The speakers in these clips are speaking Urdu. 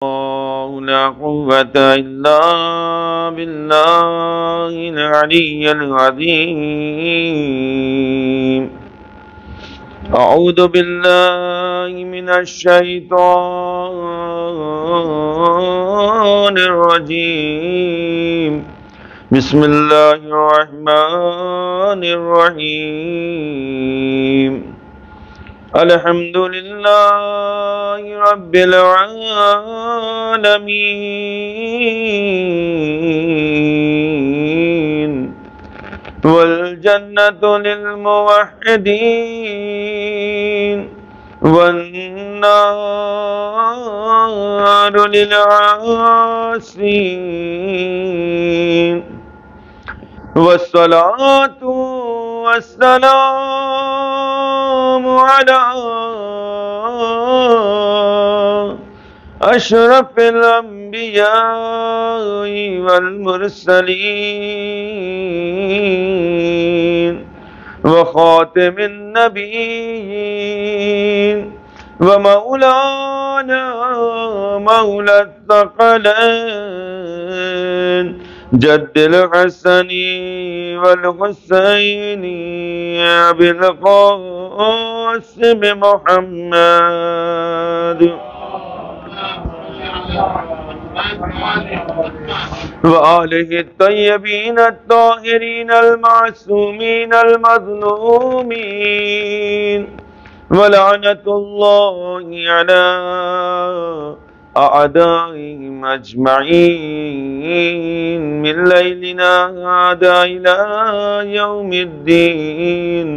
لا قوة إلا بالله العلي العظيم. أعوذ بالله من الشيطان الرجيم. بسم الله الرحمن الرحيم. الحمد لله رب العالمين، والجنة للموحدين، والنار للعاصين، والصلاة والسلام على أشرف الأنبياء والمرسلين، وخاتم النبيين، ومولانا مولى الثقلين، جد الحسن والحسين أبي القاسم محمد وآله الطيبين الطاهرين المعصومين المظلومين، ولعنة الله على أعدائهم أجمعين من ليلنا هذا إلى يوم الدين.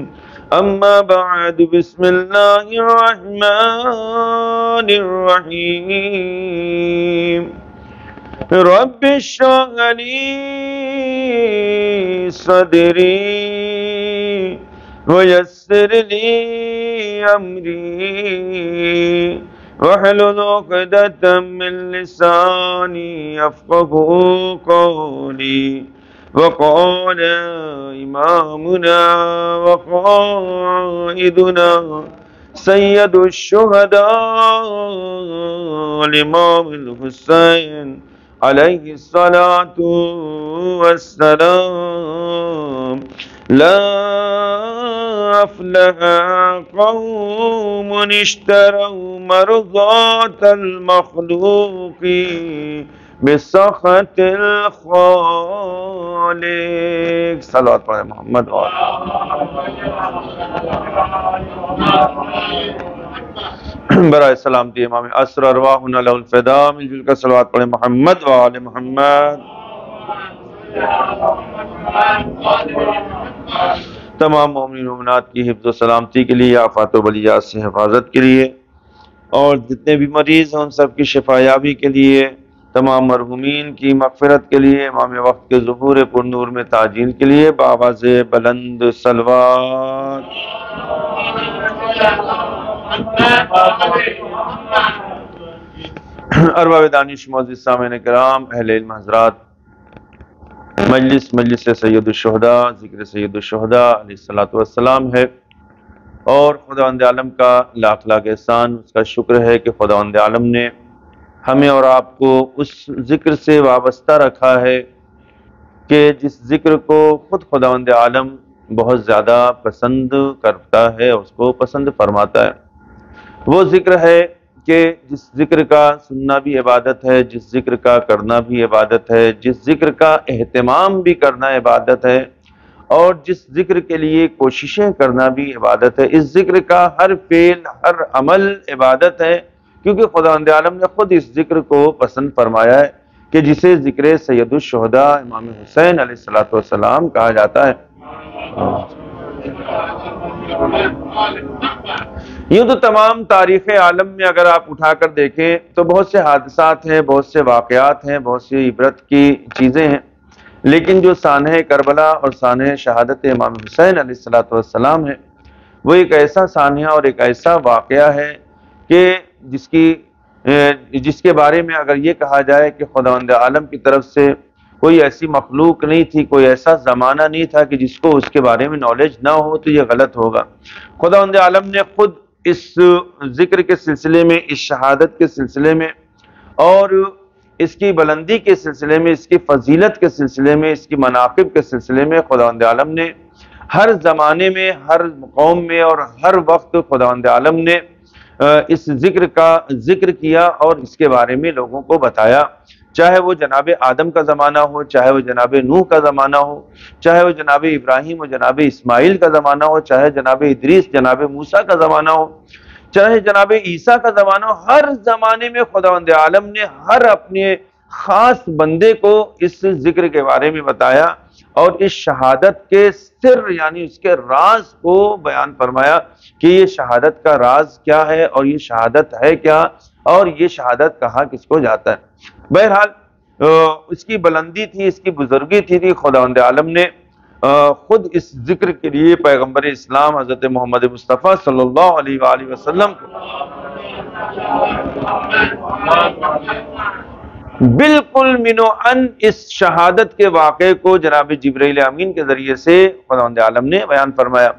أما بعد، بسم الله الرحمن الرحيم. رب اشرح لي صدري ويسر لي أمري واحلل عقدة من لساني يفقهوا قولي. وقال إمامنا وقائدنا سيد الشهداء الإمام الحسين عليه الصلاة والسلام: لا أفلح قوم اشتروا مرضات المخلوق بسخط الخالق. صلوات پڑھیں محمد برائے سلامتی امام عصر ارواحنا له الفداء. مل جل کر صلوات پڑھیں محمد وآل محمد. تمام مومنین مومنات کی حفظ و سلامتی کے لیے، آفات و بلیات سے حفاظت کے لیے، اور جتنے بھی مریض ہیں ان سب کی شفا یابی کے لیے، تمام مرحومین کی مغفرت کے لیے، امام وقت کے ظہور پر نور میں تعجیل کے لیے بآواز بلند صلوات. ارباب دانش معزز سامعین کرام، اہل علم حضرات، مجلس سید الشہداء، ذکر سید الشہداء علیہ الصلوۃ والسلام ہے، اور خداوند عالم کا لاکھ لاکھ احسان، اس کا شکر ہے کہ خداوند عالم نے ہمیں اور آپ کو اس ذکر سے وابستہ رکھا ہے کہ جس ذکر کو خود خداوند عالم بہت زیادہ پسند کرتا ہے، اس کو پسند فرماتا ہے. وہ ذکر ہے کہ جس ذکر کا سننا بھی عبادت ہے، جس ذکر کا کرنا بھی عبادت ہے، جس ذکر کا اہتمام بھی کرنا عبادت ہے، اور جس ذکر کے لیے کوششیں کرنا بھی عبادت ہے. اس ذکر کا ہر فعل، ہر عمل عبادت ہے، کیونکہ خداوند عالم نے خود اس ذکر کو پسند فرمایا ہے کہ جسے ذکر سید الشہداء امام حسین علیہ السلام کہا جاتا ہے. یوں تو تمام تاریخ عالم میں اگر آپ اٹھا کر دیکھیں تو بہت سے حادثات ہیں، بہت سے واقعات ہیں، بہت سی عبرت کی چیزیں ہیں، لیکن جو سانحہ کربلا اور سانحہ شہادت امام حسین علیہ السلام ہے، وہ ایک ایسا سانحہ اور ایک ایسا واقعہ ہے کہ جس کے بارے میں اگر یہ کہا جائے کہ خداوند عالم کی طرف سے کوئی ایسی مخلوق نہیں تھی، کوئی ایسا زمانہ نہیں تھا کہ جس کو اس کے بارے میں نالج نہ ہو، تو یہ غلط ہوگا. خداوند عالم نے خود اس ذکر کے سلسلے میں، اس شہادت کے سلسلے میں اور اس کی بلندی کے سلسلے میں، اس کی فضیلت کے سلسلے میں، اس کی مناقب کے سلسلے میں خداوند عالم نے ہر زمانے میں، ہر قوم میں اور ہر وقت خداوند عالم نے اس ذکر کا ذکر کیا اور اس کے بارے میں لوگوں کو بتایا، چاہے وہ جناب آدم کا زمانہ ہو، چاہے وہ جناب نوح کا زمانہ ہو، چاہے وہ جناب ابراہیم و جناب اسماعیل کا زمانہ ہو، چاہے جناب ادریس جناب موسیٰ کا زمانہ ہو، چاہے جناب عیسیٰ کا زمانہ ہو۔ ہر زمانے میں خداوند عالم نے ہر اپنے خاص بندے کو اس ذکر کے بارے میں بتایا اور اس شہادت کے سر یعنی اس کے راز کو بیان فرمایا کہ یہ شہادت کا راز کیا ہے اور یہ شہادت ہے کیا اور یہ شہادت کہاں کس کو جاتا ہے۔ بہرحال اس کی بلندی تھی، اس کی بزرگی تھی خداوند عالم نے خود اس ذکر کے لیے پیغمبر اسلام حضرت محمد مصطفیٰ صلی اللہ علیہ وآلہ وسلم کو بالکل منو ان اس شہادت کے واقعے کو جناب جبرائیل امین کے ذریعے سے خداوند عالم نے بیان فرمایا۔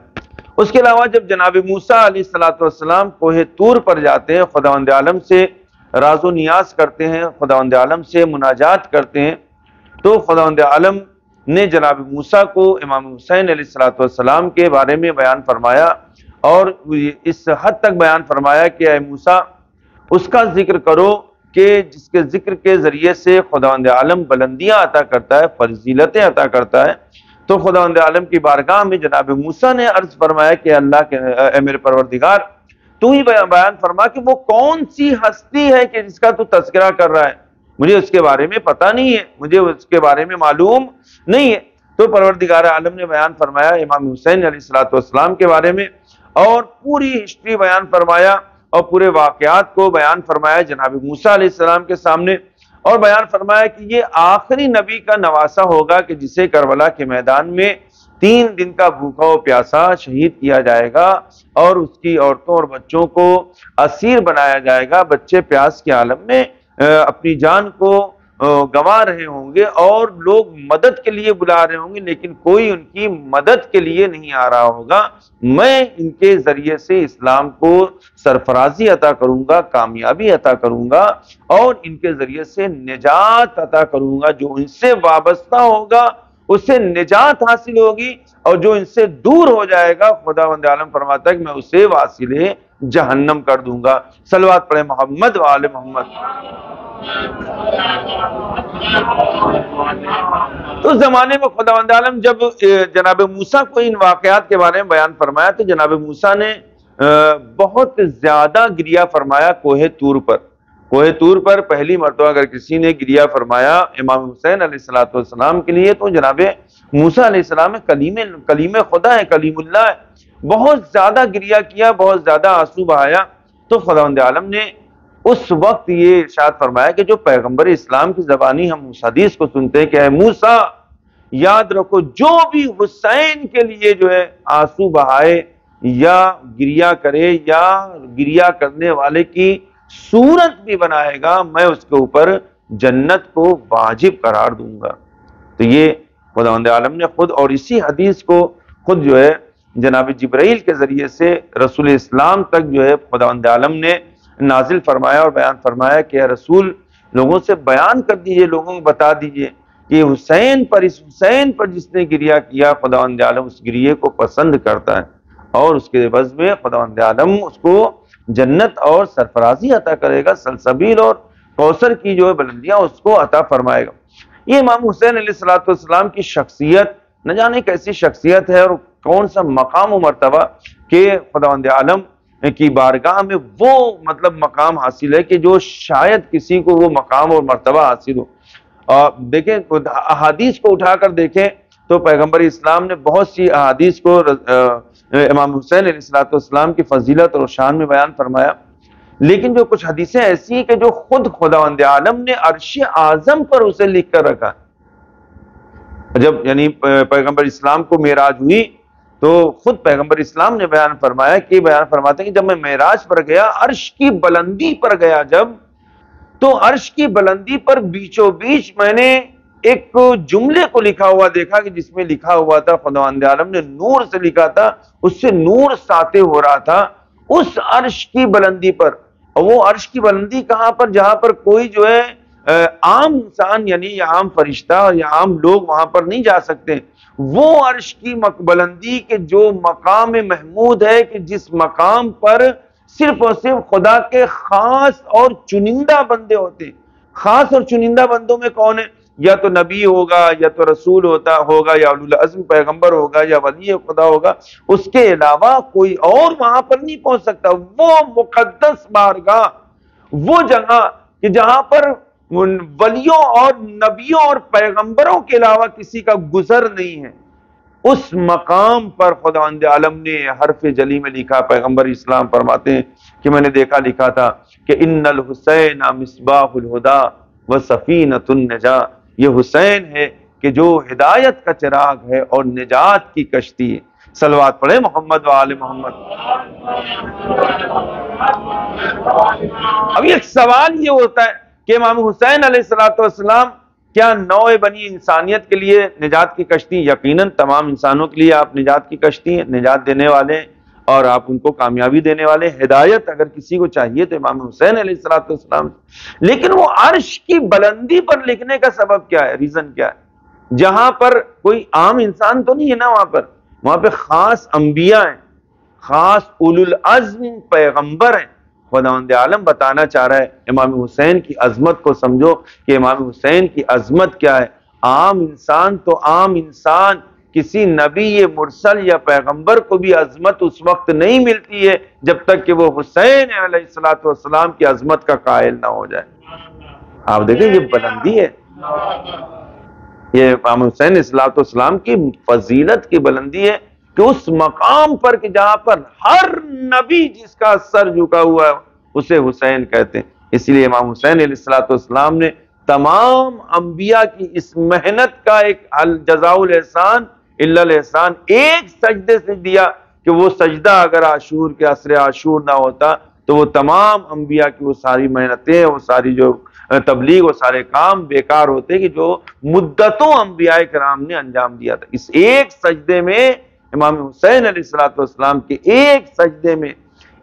اس کے علاوہ جب جناب موسیٰ علیہ السلام کوہ طور پر جاتے ہیں، خداوند عالم سے راز و نیاز کرتے ہیں، خداوند عالم سے مناجات کرتے ہیں، تو خداوند عالم نے جناب موسیٰ کو امام حسین علیہ السلام کے بارے میں بیان فرمایا اور اس حد تک بیان فرمایا کہ اے موسیٰ اس کا ذکر کرو کہ جس کے ذکر کے ذریعے سے خداوند عالم بلندیاں عطا کرتا ہے، فضیلتیں عطا کرتا ہے۔ تو خداوند عالم کی بارگاہ میں جناب موسیٰ نے عرض فرمایا کہ اللہ کے اے میرے پروردگار تو ہی بیان فرما کہ وہ کون سی ہستی ہے کہ جس کا تو تذکرہ کر رہا ہے، مجھے اس کے بارے میں پتہ نہیں ہے، مجھے اس کے بارے میں معلوم نہیں ہے۔ تو پروردگار عالم نے بیان فرمایا امام حسین علیہ السلام کے بارے میں اور پوری ہسٹری بیان فرمایا اور پورے واقعات کو بیان فرمایا جناب موسیٰ علیہ السلام کے سامنے اور بیان فرمایا کہ یہ آخری نبی کا نواسہ ہوگا کہ جسے کربلا کے میدان میں 3 دن کا بھوکا و پیاسا شہید کیا جائے گا اور اس کی عورتوں اور بچوں کو اسیر بنایا جائے گا، بچے پیاس کے عالم میں اپنی جان کو گنوا رہے ہوں گے اور لوگ مدد کے لیے بلا رہے ہوں گے لیکن کوئی ان کی مدد کے لیے نہیں آ رہا ہوگا۔ میں ان کے ذریعے سے اسلام کو سرفرازی عطا کروں گا، کامیابی عطا کروں گا اور ان کے ذریعے سے نجات عطا کروں گا۔ جو ان سے وابستہ ہوگا اس سے نجات حاصل ہوگی اور جو ان سے دور ہو جائے گا خداوند عالم فرماتا ہے کہ میں اسے واصل جہنم کر دوں گا۔ صلوات پڑھے محمد و آل محمد۔ اس زمانے میں خداوند عالم جب جناب موسیٰ کو ان واقعات کے بارے میں بیان فرمایا تو جناب موسیٰ نے بہت زیادہ گریہ فرمایا کوہ طور پر۔ کوہ طور پر پہلی مرتبہ اگر کسی نے گریہ فرمایا امام حسین علیہ السلام کے لیے تو جناب موسیٰ علیہ السلام کلیم خدا ہے، کلیم اللہ ہے، بہت زیادہ گریہ کیا، بہت زیادہ آنسو بہایا۔ تو خداوند عالم نے اس وقت یہ ارشاد فرمایا کہ جو پیغمبر اسلام کی زبانی ہم اس حدیث کو سنتے ہیں کہ اے موسیٰ یاد رکھو جو بھی حسین کے لیے جو ہے آنسو بہائے یا گریہ کرے یا گریہ کرنے والے کی صورت بھی بنائے گا میں اس کے اوپر جنت کو واجب قرار دوں گا۔ تو یہ خداوند عالم نے خود اور اسی حدیث کو خود جو ہے جناب جبرائیل کے ذریعے سے رسول اسلام تک جو ہے خداوند عالم نے نازل فرمایا اور بیان فرمایا کہ اے رسول لوگوں سے بیان کر دیجئے، لوگوں کو بتا دیجئے کہ حسین پر، اس حسین پر جس نے گریہ کیا خداوند عالم اس گریہ کو پسند کرتا ہے اور اس کے عوض میں خداوند عالم اس کو جنت اور سرفرازی عطا کرے گا، سلسبیل اور کوثر کی جو بلندیاں اس کو عطا فرمائے گا۔ یہ امام حسین علیہ السلام کی شخصیت نہ جانے کیسی شخصیت ہے اور کون سا مقام و مرتبہ کہ خداوند عالم کی بارگاہ میں وہ مطلب مقام حاصل ہے کہ جو شاید کسی کو وہ مقام اور مرتبہ حاصل ہو۔ دیکھیں احادیث کو اٹھا کر دیکھیں تو پیغمبر اسلام نے بہت سی احادیث کو امام حسین علیہ السلام کی فضیلت اور شان میں بیان فرمایا، لیکن جو کچھ حدیثیں ایسی ہیں کہ جو خود خداوند عالم نے عرش اعظم پر اسے لکھ کر رکھا۔ جب یعنی پیغمبر اسلام کو معراج ہوئی تو خود پیغمبر اسلام نے بیان فرمایا کہ بیان فرماتے ہیں کہ جب میں معراج پر گیا عرش کی بلندی پر گیا جب تو عرش کی بلندی پر بیچوں بیچ میں نے ایک جملے کو لکھا ہوا دیکھا کہ جس میں لکھا ہوا تھا خداوند عالم نے نور سے لکھا تھا، اس سے نور ساطع ہو رہا تھا اس عرش کی بلندی پر اور وہ عرش کی بلندی کہاں پر؟ جہاں پر کوئی جو ہے عام انسان یعنی یا عام فرشتہ یا عام لوگ وہاں پر نہیں جا سکتے. وہ عرش کی بلندی کے جو مقام محمود ہے کہ جس مقام پر صرف اور صرف خدا کے خاص اور چنندہ بندے ہوتے ہیں. خاص اور چنندہ بندوں میں کون ہے؟ یا تو نبی ہوگا, یا تو رسول ہوگا, یا اولو العزم پیغمبر ہوگا, یا ولی خدا ہوگا. اس کے علاوہ کوئی اور وہاں پر نہیں پہنچ سکتا. وہ مقدس بارگاہ, وہ جگہ کہ جہاں پر ولیوں اور نبیوں اور پیغمبروں کے علاوہ کسی کا گزر نہیں ہے, اس مقام پر خداوند عالم نے حرف جلی میں لکھا. پیغمبر اسلام فرماتے ہیں کہ میں نے دیکھا لکھا تھا کہ ان الحسین مصباح الہدا و سفینۃ النجاہ. یہ حسین ہے کہ جو ہدایت کا چراغ ہے اور نجات کی کشتی ہے. صلوات پڑھے محمد و آل محمد. اب ایک سوال یہ ہوتا ہے کہ امام حسین علیہ السلام کیا نوع بنی انسانیت کے لیے نجات کی کشتی؟ یقیناً تمام انسانوں کے لیے آپ نجات کی کشتی ہیں, نجات دینے والے, اور آپ ان کو کامیابی دینے والے. ہدایت اگر کسی کو چاہیے تو امام حسین علیہ السلام. لیکن وہ عرش کی بلندی پر لکھنے کا سبب کیا ہے, ریزن کیا ہے؟ جہاں پر کوئی عام انسان تو نہیں ہے نا, وہاں پہ خاص انبیاء ہیں, خاص اولو العزم پیغمبر ہیں. خداوند عالم بتانا چاہ رہا ہے امام حسین کی عظمت کو سمجھو کہ امام حسین کی عظمت کیا ہے. عام انسان تو عام انسان, کسی نبی مرسل یا پیغمبر کو بھی عظمت اس وقت نہیں ملتی ہے جب تک کہ وہ حسین علیہ السلام کی عظمت کا قائل نہ ہو جائے. آپ دیکھیں یہ بلندی ہے, یہ امام حسین علیہ السلام کی فضیلت کی بلندی ہے کہ اس مقام پر کہ جہاں پر ہر نبی جس کا سر جھکا ہوا ہے اسے حسین کہتے ہیں. اس لیے امام حسین علیہ السلام نے تمام انبیاء کی اس محنت کا ایک الجزاء الاحسان الا الاحسان ایک سجدے سے دیا کہ وہ سجدہ اگر عاشور کے عصر عاشور نہ ہوتا تو وہ تمام انبیاء کی وہ ساری محنتیں, وہ ساری جو تبلیغ, وہ سارے کام بیکار ہوتے کہ جو مدتوں انبیاء کرام نے انجام دیا تھا. اس ایک سجدے میں امام حسین علیہ السلام کے ایک سجدے میں,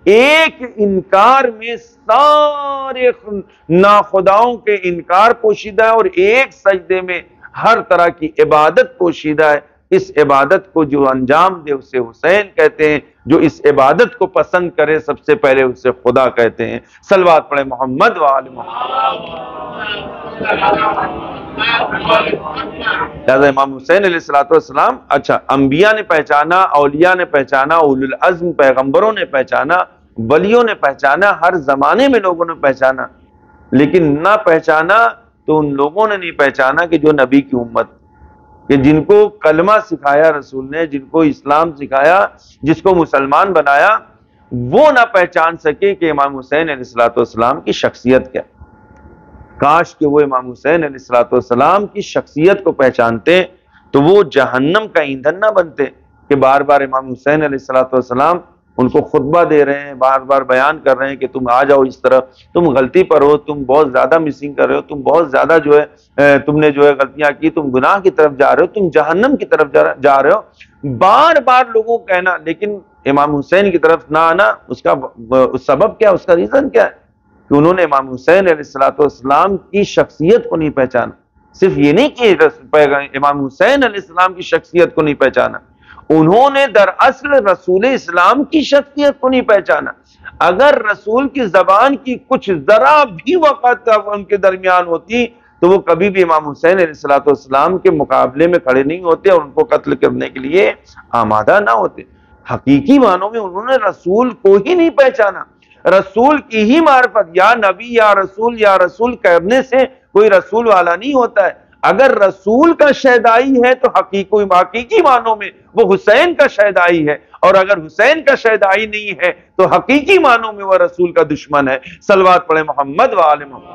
ایک انکار میں سارے ناخداؤں کے انکار پوشیدہ ہے, اور ایک سجدے میں ہر طرح کی عبادت پوشیدہ ہے. اس عبادت کو جو انجام دے اسے حسین کہتے ہیں, جو اس عبادت کو پسند کرے سب سے پہلے اسے خدا کہتے ہیں. صلوات پڑھے محمد و آل محمد. لہذا امام حسین علیہ السلام اچھا انبیاء نے پہچانا, اولیاء نے پہچانا, اولو العزم پیغمبروں نے پہچانا, ولیوں نے پہچانا, ہر زمانے میں لوگوں نے پہچانا, لیکن نہ پہچانا تو ان لوگوں نے نہیں پہچانا کہ جو نبی کی امت, کہ جن کو کلمہ سکھایا رسول نے, جن کو اسلام سکھایا, جس کو مسلمان بنایا, وہ نہ پہچان سکے کہ امام حسین علیہ السلام کی شخصیت کیا. کاش کہ وہ امام حسین علیہ السلام کی شخصیت کو پہچانتے تو وہ جہنم کا ایندھن نہ بنتے کہ بار بار امام حسین علیہ السلام ان کو خطبہ دے رہے ہیں, بار بار بیان کر رہے ہیں کہ تم آ جاؤ اس طرف, تم غلطی پر ہو, تم بہت زیادہ مسنگ کر رہے ہو, تم بہت زیادہ جو ہے تم نے جو ہے غلطیاں کی, تم گناہ کی طرف جا رہے ہو, تم جہنم کی طرف جا رہے ہو, بار بار لوگوں کو کہنا. لیکن امام حسین کی طرف نہ آنا, اس کا سبب کیا, اس کا ریزن کیا ہے کہ انہوں نے امام حسین علیہ السلام کی شخصیت کو نہیں پہچانا. صرف یہ نہیں کہ امام حسین علیہ السلام کی شخصیت کو نہیں پہچانا, انہوں نے دراصل رسول اسلام کی شخصیت کو نہیں پہچانا. اگر رسول کی زبان کی کچھ ذرا بھی وقت ان کے درمیان ہوتی تو وہ کبھی بھی امام حسین علیہ السلام کے مقابلے میں کھڑے نہیں ہوتے اور ان کو قتل کرنے کے لیے آمادہ نہ ہوتے. حقیقی معنوں میں انہوں نے رسول کو ہی نہیں پہچانا. رسول کی ہی معرفت, یا نبی یا رسول کرنے سے کوئی رسول والا نہیں ہوتا ہے. اگر رسول کا شیدائی ہے تو حقیقی معنوں میں وہ حسین کا شیدائی ہے, اور اگر حسین کا شیدائی نہیں ہے تو حقیقی معنوں میں وہ رسول کا دشمن ہے. صلوات پڑھے محمد و آل محمد.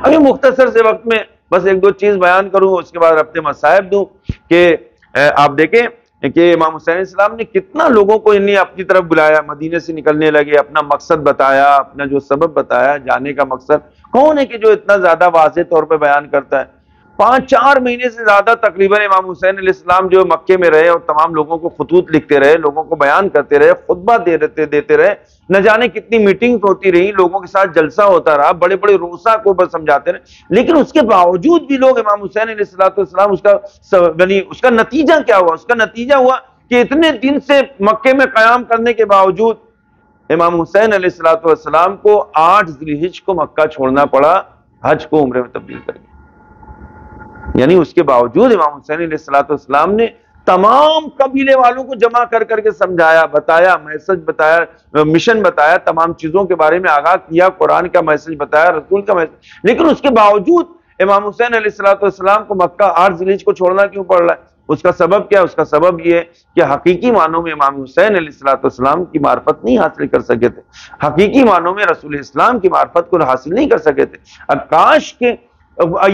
ابھی مختصر سے وقت میں بس ایک دو چیز بیان کروں, اس کے بعد اپنے مصائب دوں کہ آپ دیکھیں کہ امام حسین علیہ السلام نے کتنا لوگوں کو انہیں اپنی طرف بلایا, مدینے سے نکلنے لگے, اپنا مقصد بتایا, اپنا جو سبب بتایا جانے کا مقصد. کون ہے کہ جو اتنا زیادہ واضح طور پہ بیان کرتا ہے؟ 5-4 مہینے سے زیادہ تقریباً امام حسین علیہ السلام جو مکے میں رہے اور تمام لوگوں کو خطوط لکھتے رہے، لوگوں کو بیان کرتے رہے، خطبہ دیتے رہے، نہ جانے کتنی میٹنگز ہوتی رہی، لوگوں کے ساتھ جلسہ ہوتا رہا، بڑے بڑے رؤسا کو بس سمجھاتے رہے، لیکن اس کے باوجود بھی لوگ امام حسین علیہ السلام اس کا نتیجہ کیا ہوا؟ اس کا نتیجہ ہوا کہ اتنے دن سے مکے میں قیام کرنے کے باوجود امام حسین علیہ السلام کو 8 ذی الحجہ کو مکہ چھوڑنا پڑا، حج کو عمرے میں تبدیل کر کے۔ یعنی اس کے باوجود امام حسین علیہ السلام نے تمام قبیلے والوں کو جمع کر کے سمجھایا، بتایا، میسج بتایا، مشن بتایا، تمام چیزوں کے بارے میں آگاہ کیا، قرآن کا میسج بتایا، رسول کا میسج، لیکن اس کے باوجود امام حسین علیہ السلام کو مکہ 8 ذی الحجہ کو چھوڑنا کیوں پڑ رہا ہے؟ اس کا سبب کیا ہے؟ اس کا سبب یہ ہے کہ حقیقی معنوں میں امام حسین علیہ السلام کی معرفت نہیں حاصل کر سکے تھے، حقیقی معنوں میں رسول اسلام کی معرفت کو حاصل نہیں کر سکے تھے۔ اب کاش کہ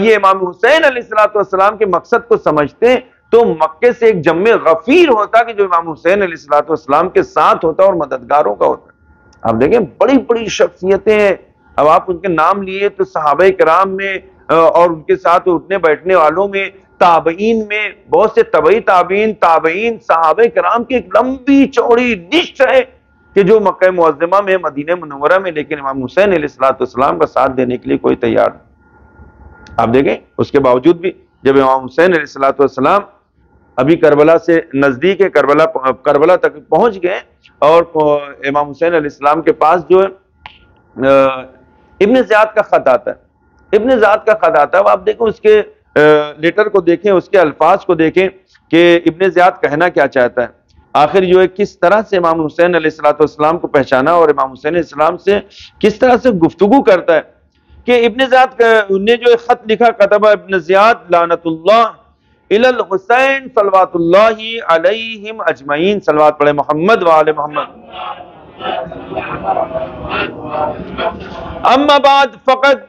یہ امام حسین علیہ السلام کے مقصد کو سمجھتے تو مکے سے ایک جم غفیر ہوتا کہ جو امام حسین علیہ السلام کے ساتھ ہوتا اور مددگاروں کا ہوتا۔ آپ دیکھیں بڑی بڑی شخصیتیں ہیں، اب آپ ان کے نام لیے تو صحابہ کرام میں اور ان کے ساتھ اٹھنے بیٹھنے والوں میں، تابعین میں، بہت سے طبعی تابعین صحابہ کرام کی ایک لمبی چوڑی لسٹ ہے کہ جو مکہ معظمہ میں، مدینہ منورہ میں، لیکن امام حسین علیہ السلام کا ساتھ دینے کے لیے کوئی تیار نہیں۔ آپ دیکھیں اس کے باوجود بھی جب امام حسین علیہ السلام ابھی کربلا سے نزدیک ہے، کربلا تک پہنچ گئے اور امام حسین علیہ السلام کے پاس جو ہے ابن زیاد کا خط آتا ہے، ابن زیاد کا خط آتا ہے۔ آپ دیکھیں اس کے لیٹر کو دیکھیں، اس کے الفاظ کو دیکھیں کہ ابن زیاد کہنا کیا چاہتا ہے، آخر جو ہے کس طرح سے امام حسین علیہ السلام کو پہچانا اور امام حسین علیہ السلام سے کس طرح سے گفتگو کرتا ہے کہ ابن زیاد نے جو خط لکھا، کتب ابن زیاد لعنت اللہ الی الحسین صلوات اللہ علیہم اجمعین، صلوات پڑھے محمد وآل محمد۔ اما بعد فقد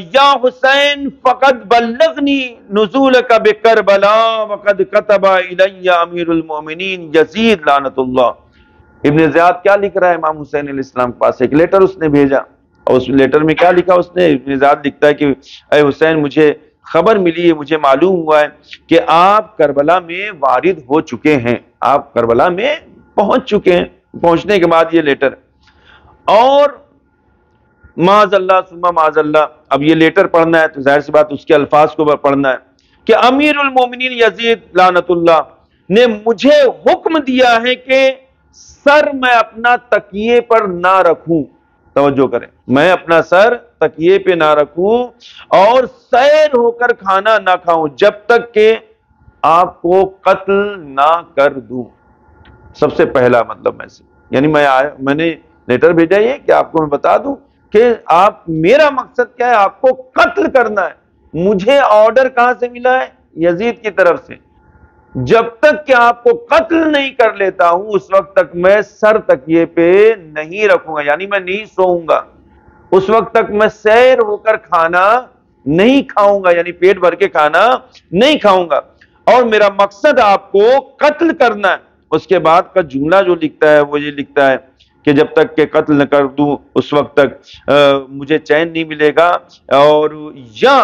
یا حسین فقد بلغنی نزولک بکربلا وقد کتب الی امیر المؤمنین یزید لعنت اللہ۔ ابن زیاد کیا لکھ رہا ہے امام حسین علیہ السلام کے پاس؟ ایک لیٹر اس نے بھیجا، اور اس لیٹر میں کیا لکھا اس نے؟ ابن زیاد لکھتا ہے کہ اے حسین، مجھے خبر ملی ہے، مجھے معلوم ہوا ہے کہ آپ کربلا میں وارد ہو چکے ہیں، آپ کربلا میں پہنچ چکے ہیں۔ پہنچنے کے بعد یہ لیٹر، اور معاذ اللہ ثم معاذ اللہ، اب یہ لیٹر پڑھنا ہے تو ظاہر سی بات اس کے الفاظ کو پڑھنا ہے کہ امیر المومنین یزید لعنت اللہ نے مجھے حکم دیا ہے کہ سر میں اپنا تکیے پر نہ رکھوں، توجہ کریں، میں اپنا سر تکیے پہ نہ رکھوں اور سیر ہو کر کھانا نہ کھاؤں جب تک کہ آپ کو قتل نہ کر دوں۔ سب سے پہلا مطلب میسج، یعنی میں نے لیٹر بھیجا یہ کہ آپ کو میں بتا دوں کہ آپ، میرا مقصد کیا ہے؟ آپ کو قتل کرنا ہے۔ مجھے آرڈر کہاں سے ملا ہے؟ یزید کی طرف سے، جب تک کہ آپ کو قتل نہیں کر لیتا ہوں اس وقت تک میں سر تکیے پہ نہیں رکھوں گا، یعنی میں نہیں سوؤں گا، اس وقت تک میں سیر ہو کر کھانا نہیں کھاؤں گا، یعنی پیٹ بھر کے کھانا نہیں کھاؤں گا، اور میرا مقصد آپ کو قتل کرنا ہے۔ اس کے بعد کا جملہ جو لکھتا ہے وہ یہ لکھتا ہے کہ جب تک کہ قتل نہ کر دوں اس وقت تک مجھے چین نہیں ملے گا، اور یا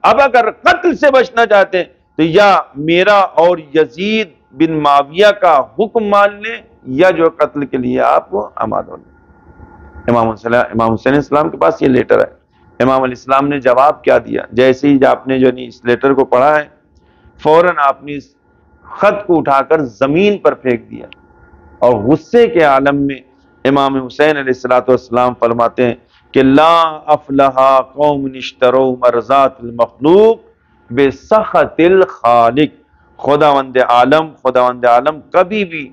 اب اگر قتل سے بچنا چاہتے ہیں تو یا میرا اور یزید بن معاویہ کا حکم مان لیں، یا جو قتل کے لیے آپ آمادہ ہو لیں۔ امام حسین السلام کے پاس یہ لیٹر ہے، امام علیہ السلام نے جواب کیا دیا؟ جیسے ہی آپ نے جو اس لیٹر کو پڑھا ہے، فوراً آپ نے اس خط کو اٹھا کر زمین پر پھینک دیا، اور غصے کے عالم میں امام حسین علیہ السلام فرماتے ہیں کہ لا افلح قوم اشتروا مرضات المخلوق بسخط الخالق۔ خداوند عالم کبھی بھی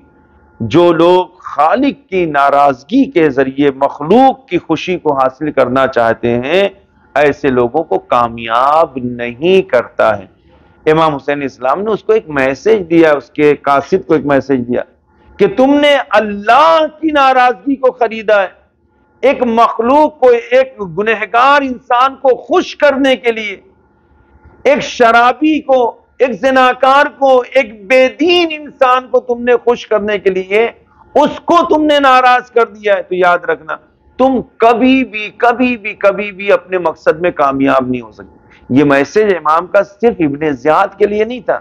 جو لوگ خالق کی ناراضگی کے ذریعے مخلوق کی خوشی کو حاصل کرنا چاہتے ہیں، ایسے لوگوں کو کامیاب نہیں کرتا ہے۔ امام حسین اسلام نے اس کو ایک میسج دیا، اس کے قاصد کو ایک میسج دیا کہ تم نے اللہ کی ناراضگی کو خریدا ہے، ایک مخلوق کو، ایک گنہگار انسان کو خوش کرنے کے لیے، ایک شرابی کو، ایک زناکار کو، ایک بے دین انسان کو تم نے خوش کرنے کے لیے اس کو تم نے ناراض کر دیا ہے۔ تو یاد رکھنا تم کبھی بھی اپنے مقصد میں کامیاب نہیں ہو سکتے۔ یہ میسج امام کا صرف ابن زیاد کے لیے نہیں تھا،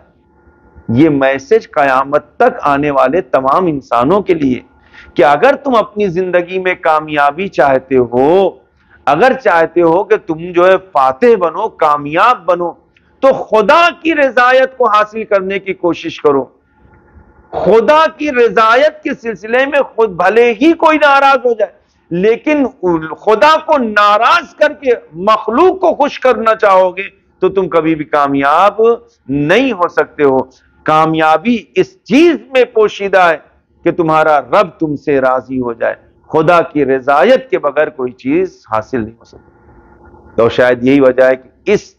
یہ میسج قیامت تک آنے والے تمام انسانوں کے لیے، کہ اگر تم اپنی زندگی میں کامیابی چاہتے ہو، اگر چاہتے ہو کہ تم جو ہے فاتح بنو، کامیاب بنو، تو خدا کی رضایت کو حاصل کرنے کی کوشش کرو۔ خدا کی رضایت کے سلسلے میں خود بھلے ہی کوئی ناراض ہو جائے، لیکن خدا کو ناراض کر کے مخلوق کو خوش کرنا چاہو گے تو تم کبھی بھی کامیاب نہیں ہو سکتے ہو۔ کامیابی اس چیز میں پوشیدہ ہے کہ تمہارا رب تم سے راضی ہو جائے۔ خدا کی رضایت کے بغیر کوئی چیز حاصل نہیں ہو سکتی۔ تو شاید یہی وجہ ہے کہ اس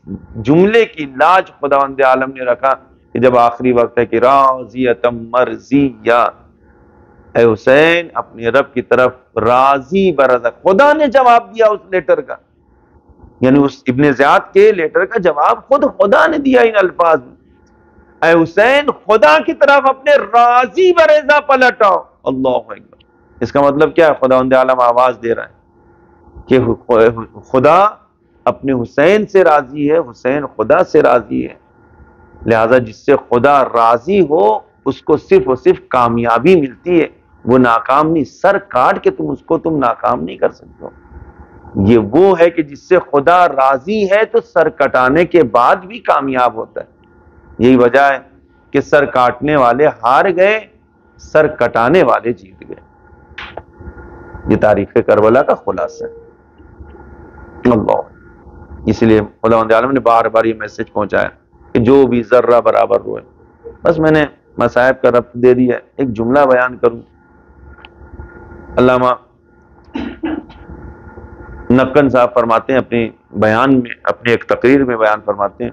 جملے کی لاج خداوند عالم نے رکھا کہ جب آخری وقت ہے کہ راضیۃ مرضیہ، اے حسین اپنے رب کی طرف راضی برضا۔ خدا نے جواب دیا اس لیٹر کا، یعنی اس ابن زیاد کے لیٹر کا جواب خود خدا نے دیا ان الفاظ میں، اے حسین خدا کی طرف اپنے راضی برضا پلٹ آؤ۔ اللہ اکبر۔ اس کا مطلب کیا ہے؟ خداوند عالم آواز دے رہا ہے کہ خدا اپنے حسین سے راضی ہے، حسین خدا سے راضی ہے، لہذا جس سے خدا راضی ہو اس کو صرف اور صرف کامیابی ملتی ہے، وہ ناکام نہیں۔ سر کاٹ کے تم ناکام نہیں کر سکتے ہو۔ یہ وہ ہے کہ جس سے خدا راضی ہے تو سر کٹانے کے بعد بھی کامیاب ہوتا ہے۔ یہی وجہ ہے کہ سر کاٹنے والے ہار گئے، سر کٹانے والے جیت گئے۔ یہ تاریخ کربلا کا خلاصہ ہے۔ اللہ، اس لیے خداوند عالم نے بار بار یہ میسج پہنچایا کہ جو بھی ذرہ برابر روئے۔ بس میں نے مصائب کا ربط دے دیا، ایک جملہ بیان کروں۔ علامہ نقن صاحب فرماتے ہیں اپنی بیان میں، اپنی ایک تقریر میں بیان فرماتے ہیں،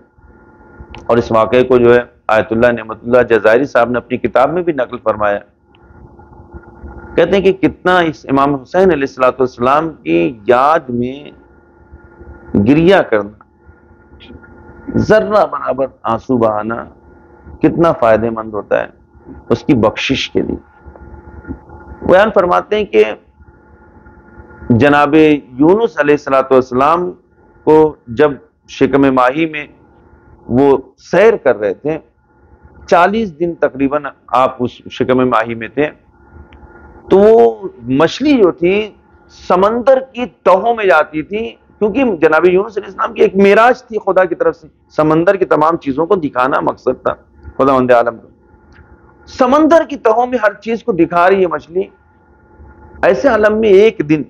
اور اس واقعے کو جو ہے آیت اللہ نعمت اللہ جزائری صاحب نے اپنی کتاب میں بھی نقل فرمایا۔ کہتے ہیں کہ کتنا اس امام حسین علیہ السلام کی یاد میں گریہ کرنا، ذرہ برابر آنسو بہانا کتنا فائدہ مند ہوتا ہے اس کی بخشش کے لیے۔ بیان فرماتے ہیں کہ جناب یونس علیہ السلام کو جب شکم ماہی میں وہ سیر کر رہے تھے، 40 دن تقریباً آپ اس شکم ماہی میں تھے، تو وہ مچھلی جو تھی سمندر کی تہوں میں جاتی تھی، کیونکہ جناب یونس علیہ السلام کی ایک معراج تھی خدا کی طرف سے، سمندر کی تمام چیزوں کو دکھانا مقصد تھا خداوند عالم کا۔ سمندر کی تہوں میں ہر چیز کو دکھا رہی ہے مچھلی۔ ایسے عالم میں ایک دن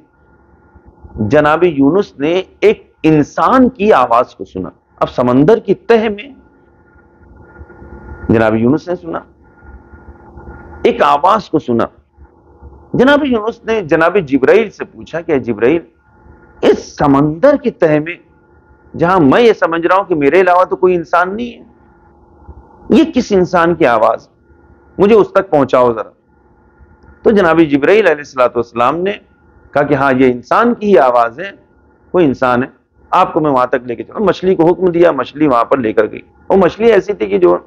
جناب یونس نے ایک انسان کی آواز کو سنا۔ اب سمندر کی تہ میں جناب یونس نے سنا، ایک آواز کو سنا۔ جناب یونس نے جناب جبرائیل سے پوچھا کہ جبرائیل، اس سمندر کی تہ میں جہاں میں یہ سمجھ رہا ہوں کہ میرے علاوہ تو کوئی انسان نہیں ہے، یہ کس انسان کی آواز؟ مجھے اس تک پہنچاؤ ذرا۔ تو جناب جبرائیل علیہ السلام نے کہا کہ ہاں یہ انسان کی ہی آواز ہے، کوئی انسان ہے، آپ کو میں وہاں تک لے کے چلوں۔ مچھلی کو حکم دیا، مچھلی وہاں پر لے کر گئی۔ وہ مچھلی ایسی تھی کہ جو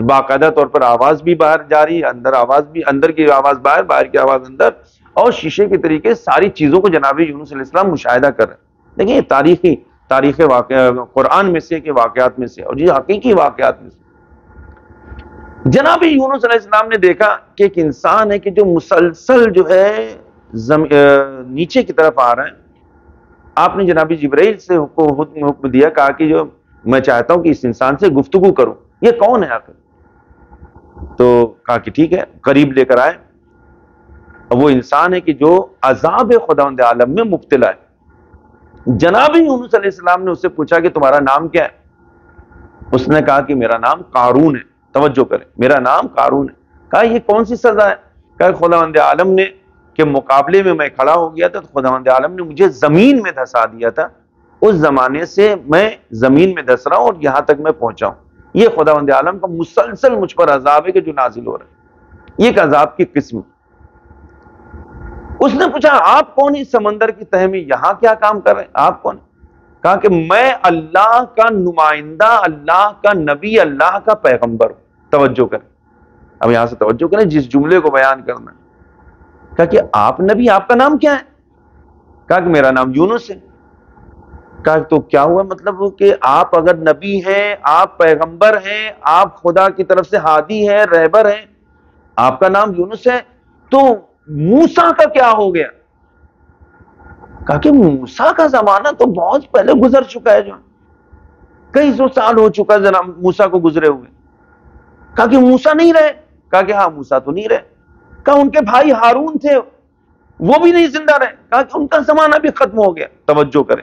باقاعدہ طور پر آواز بھی باہر جا رہی، اندر کی آواز باہر، باہر کی آواز اندر، اور شیشے کے طریقے ساری چیزوں کو جناب یونس علیہ السلام مشاہدہ کر رہے ہیں۔ دیکھیں یہ تاریخ قرآن میں سے کے واقعات میں سے، اور یہ حقیقی واقعات میں سے۔ جناب یونس علیہ السلام نے دیکھا کہ ایک انسان ہے کہ جو مسلسل جو ہے نیچے کی طرف آ رہا ہے۔ آپ نے جناب جبرائیل سے حکم دیا، کہا کہ جو میں چاہتا ہوں کہ اس انسان سے گفتگو کروں، یہ کون ہے آخر؟ تو کہا کہ ٹھیک ہے، قریب لے کر آئے۔ وہ انسان ہے کہ جو عذاب خداوند عالم میں مبتلا ہے۔ جناب یونس علیہ السلام نے اس سے پوچھا کہ تمہارا نام کیا ہے؟ اس نے کہا کہ میرا نام قارون ہے۔ توجہ کریں، میرا نام قارون ہے۔ کہا یہ کون سی سزا ہے؟ کہا خداوند عالم نے کے مقابلے میں میں کھڑا ہو گیا تھا تو خداوند عالم نے مجھے زمین میں دھسا دیا تھا، اس زمانے سے میں زمین میں دھس رہا ہوں اور یہاں تک میں پہنچا ہوں۔ یہ خداوند عالم کا مسلسل مجھ پر عذاب ہے کہ جو نازل ہو رہا ہے، یہ ایک عذاب کی قسم۔ اس نے پوچھا آپ کون؟ اس سمندر کی تہ میں یہاں کیا کام کر رہے ہیں؟ آپ کون؟ کہا کہ میں اللہ کا نمائندہ، اللہ کا نبی، اللہ کا پیغمبر ہوں۔ توجہ کریں، اب یہاں سے توجہ کریں جس جملے کو بیان کرنا ہے۔ کہا کہ آپ نبی، آپ کا نام کیا ہے؟ کہا کہ میرا نام یونس ہے۔ کہا تو کیا ہوا مطلب کہ آپ اگر نبی ہیں، آپ پیغمبر ہیں، آپ خدا کی طرف سے ہادی ہیں، رہبر ہیں، آپ کا نام یونس ہے، تو موسیٰ کا کیا ہو گیا؟ کہا کہ موسیٰ کا زمانہ تو بہت پہلے گزر چکا ہے، جو کئی سو سال ہو چکا جناب موسیٰ کو گزرے ہوئے۔ کہا کہ موسیٰ نہیں رہے؟ کہا کہ ہاں موسیٰ تو نہیں رہے۔ کہا ان کے بھائی ہارون تھے، وہ بھی نہیں زندہ رہے؟ کہا کہ ان کا زمانہ بھی ختم ہو گیا۔ توجہ کریں،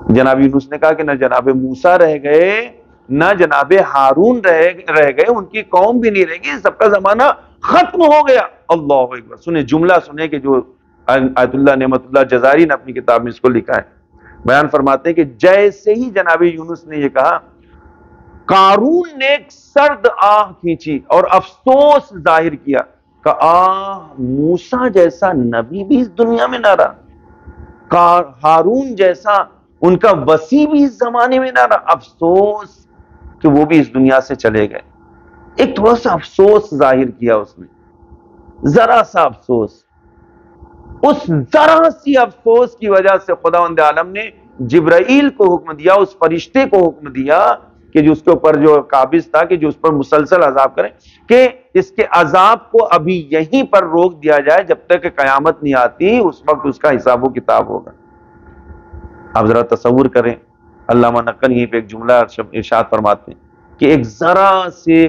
جناب یونس نے کہا کہ نہ جناب موسیٰ رہ گئے، نہ جناب ہارون رہ گئے، ان کی قوم بھی نہیں رہ گئی، سب کا زمانہ ختم ہو گیا۔ اللہ اکبر! سنیں جملہ، سنیں کہ جو آیت اللہ نعمت اللہ جزاری نے اپنی کتاب میں اس کو لکھا ہے۔ بیان فرماتے ہیں کہ جیسے ہی جناب یونس نے یہ کہا، قارون نے ایک سرد آہ کھینچی اور افسوس ظاہر کیا کہ موسیٰ جیسا نبی بھی اس دنیا میں نہ رہا، ہارون جیسا ان کا وسیع بھی اس زمانے میں نہ رہا، افسوس کہ وہ بھی اس دنیا سے چلے گئے۔ ایک تھوڑا سا افسوس ظاہر کیا اس نے، ذرا سا افسوس۔ اس ذرا سی افسوس کی وجہ سے خداوند عالم نے جبرائیل کو حکم دیا، اس فرشتے کو حکم دیا کہ جو اس کے اوپر جو قابض تھا کہ جو اس پر مسلسل عذاب کریں، کہ اس کے عذاب کو ابھی یہیں پر روک دیا جائے جب تک کہ قیامت نہیں آتی، اس وقت اس کا حساب و کتاب ہوگا۔ آپ ذرا تصور کریں، علامہ نقوی یہیں پہ ایک جملہ ارشاد فرماتے ہیں کہ ایک ذرا سے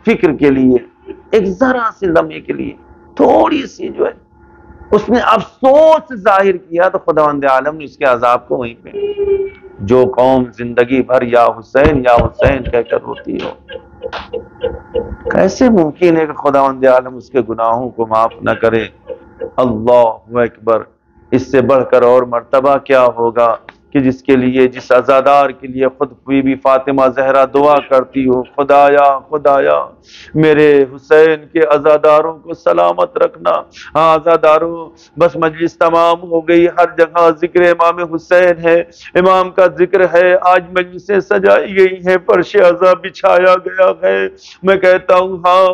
فکر کے لیے، ایک ذرا سے لمحے کے لیے، تھوڑی سی جو ہے اس نے افسوس ظاہر کیا، تو خداوند عالم نے اس کے عذاب کو وہیں پہ، جو قوم زندگی بھر یا حسین کہہ کر روتی ہو، کیسے ممکن ہے کہ خداوند عالم اس کے گناہوں کو معاف نہ کرے؟ اللہ اکبر! اس سے بڑھ کر اور مرتبہ کیا ہوگا کہ جس کے لیے، جس عزادار کے لیے خود بی بی فاطمہ زہرا دعا کرتی ہو، خدایا میرے حسین کے عزاداروں کو سلامت رکھنا۔ ہاں عزاداروں، بس مجلس تمام ہو گئی، ہر جگہ ذکر امام حسین ہے، امام کا ذکر ہے، آج مجلسیں سجائی گئی ہیں، فرش عزا بچھایا گیا ہے۔ میں کہتا ہوں ہاں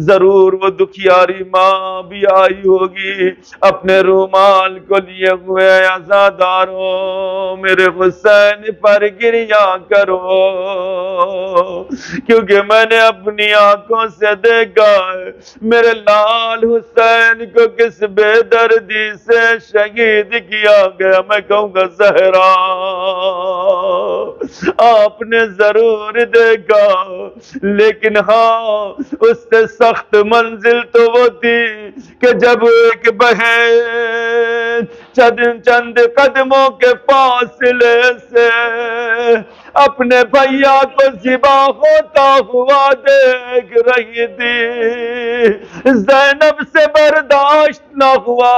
ضرور وہ دکھیاری ماں بھی آئی ہوگی اپنے رومال کو لیے ہوئے، عزاداروں میرے حسین پر گریا کرو، کیونکہ میں نے اپنی آنکھوں سے دیکھا ہے میرے لال حسین کو کس بے دردی سے شہید کیا گیا۔ میں کہوں گا زہرا آپ نے ضرور دیکھا، لیکن ہاں اس سے سخت منزل تو وہ تھی کہ جب ایک بہن چند قدموں کے فاصلے سے اپنے بھیا کو ذبح ہوتا ہوا دیکھ رہی تھی، زینب سے برداشت نہ ہوا۔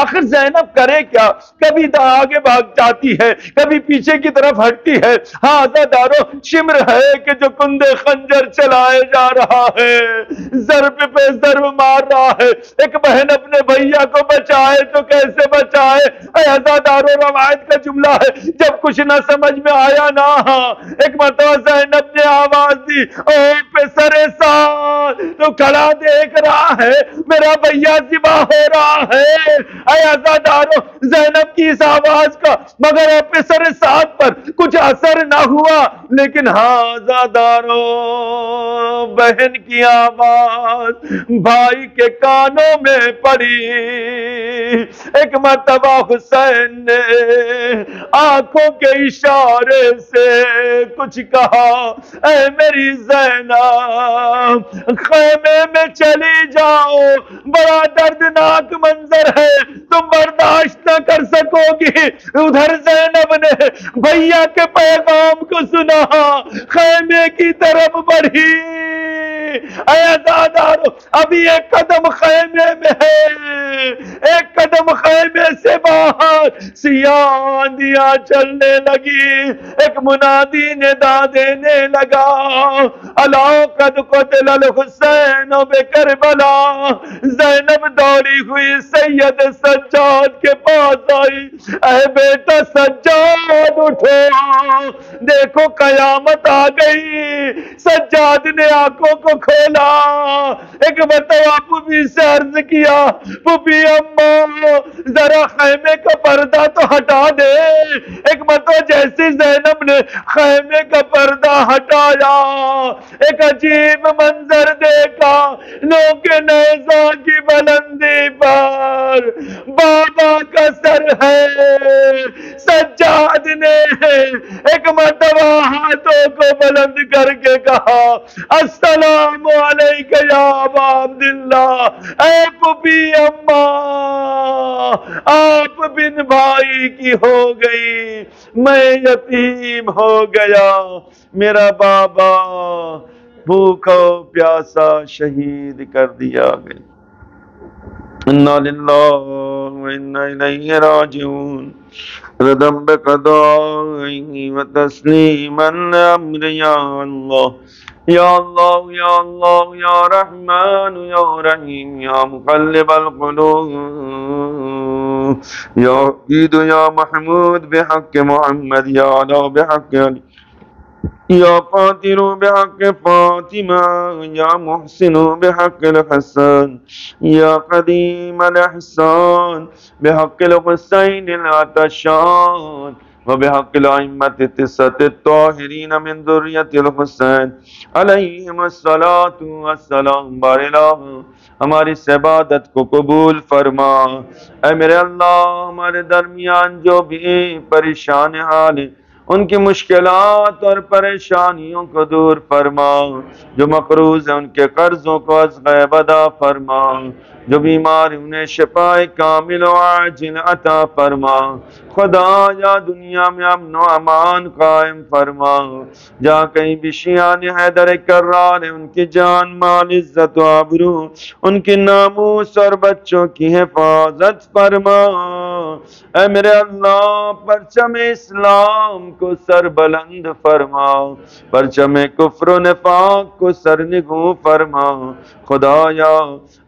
آخر زینب کرے کیا؟ کبھی آگے بھاگ جاتی ہے، کبھی پیچھے کی طرف ہٹتی ہے۔ ہاں عزاداروں، شمر ہے کہ جو کندے خنجر چلائے جا رہا ہے، ضرب پہ ضرب مار رہا ہے۔ ایک بہن اپنے بھیا کو بچائے تو کیسے بچائے؟ اے عزاداروں، روایت کا جملہ ہے، جب کچھ نہ سمجھ میں آیا نا، ایک مرتبہ زینب نے آواز دی، او پسر سال تو کھڑا دیکھ رہا ہے میرا بھیا ذبح ہو رہا ہے۔ اے عزاداروں، زینب کی اس آواز کا مگر پسر سعد پر کچھ اثر نہ ہوا، لیکن ہاں عزاداروں، بہن کی آواز بھائی کے کانوں میں پڑی۔ ایک مرتبہ حسین نے آنکھوں کے اشارے سے کچھ کہا، اے میری زینب خیمے میں چلی جاؤ، بڑا دردناک منظر ہے، تم برداشت نہ کر سکو گی۔ ادھر زینب نے بھیا کے پیغام کو سنا، خیمے کی طرف بڑھی۔ اے عزادارو، ابھی ایک قدم خیمے میں ہے، ایک قدم خیمے سے باہر باہر سیاہ آندیاں چلنے لگی، ایک منادی ندا دینے لگا، الا قد قتل الحسین بکربلا۔ زینب دوڑی ہوئی سید سجاد کے پاس آئی، اے بیٹا سجاد اٹھو، دیکھو قیامت آ گئی۔ سجاد نے آنکھوں کو کھولا، ایک مرتبہ پھوپھی سے عرض کیا، پھوپھی اماں ذرا خیمے کا پردہ تو ہٹا دے۔ ایک مرتبہ جیسی زینب نے خیمے کا پردہ ہٹایا، ایک عجیب منظر دیکھا، لوگ کے نیزہ کی بلندی پر بابا کا سر ہے۔ سجاد نے ایک مرتبہ ہاتھوں کو بلند کر کے کہا، السلام علیک یا ابا عبداللہ، اے پھوپھی اماں، آپ بن بھائی کی ہو گئی، میں یتیم ہو گیا، میرا بابا بھوکا پیاسا شہید کر دیا گیا۔ انا للہ و انا الیہ راجعون۔ ردم بقضائه وتسلیما امر یا اللہ، یا اللہ یا اللہ یا رحمان یا رحیم یا مقلب القلوب، یا عید یا محمود بحق محمد، یا علا بحق علی، یا فاطر بحق فاطمہ، یا محسن بحق الحسن، یا قدیم الاحسان بحق الحسین العطشان، وبحق الائمة التسعة الطاہرین من ذریۃ الحسین علیہم الصلاۃ والسلام۔ بار الہ ہماری اس عبادت کو قبول فرما۔ اے میرے اللہ، ہمارے درمیان جو بھی پریشان حال ہیں ان کی مشکلات اور پریشانیوں کو دور فرما، جو مقروض ہیں ان کے قرضوں کو از غیب ادا فرما، جو بیمار ہیں انہیں شفاء کامل و عاجل عطا فرما۔ خدا یا دنیا میں امن و امان قائم فرما، جہاں کہیں بھی شیعان حیدر کرار ہیں ان کی جان مال عزت و آبرو، ان کی ناموس اور بچوں کی حفاظت فرما۔ اے میرے اللہ، پرچم اسلام کو سر بلند فرما، پرچم کفر و نفاق کو سر نگوں فرما۔ خدایا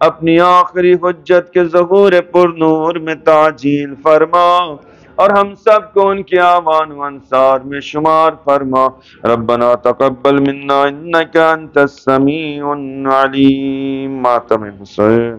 اپنی آخری حجت کے ظہور پر نور میں تعجیل فرما، اور ہم سب کو ان کے آوان و انصار میں شمار فرما۔ ربنا تقبل منا انک انت السمیع العلیم۔ ماتم حسین۔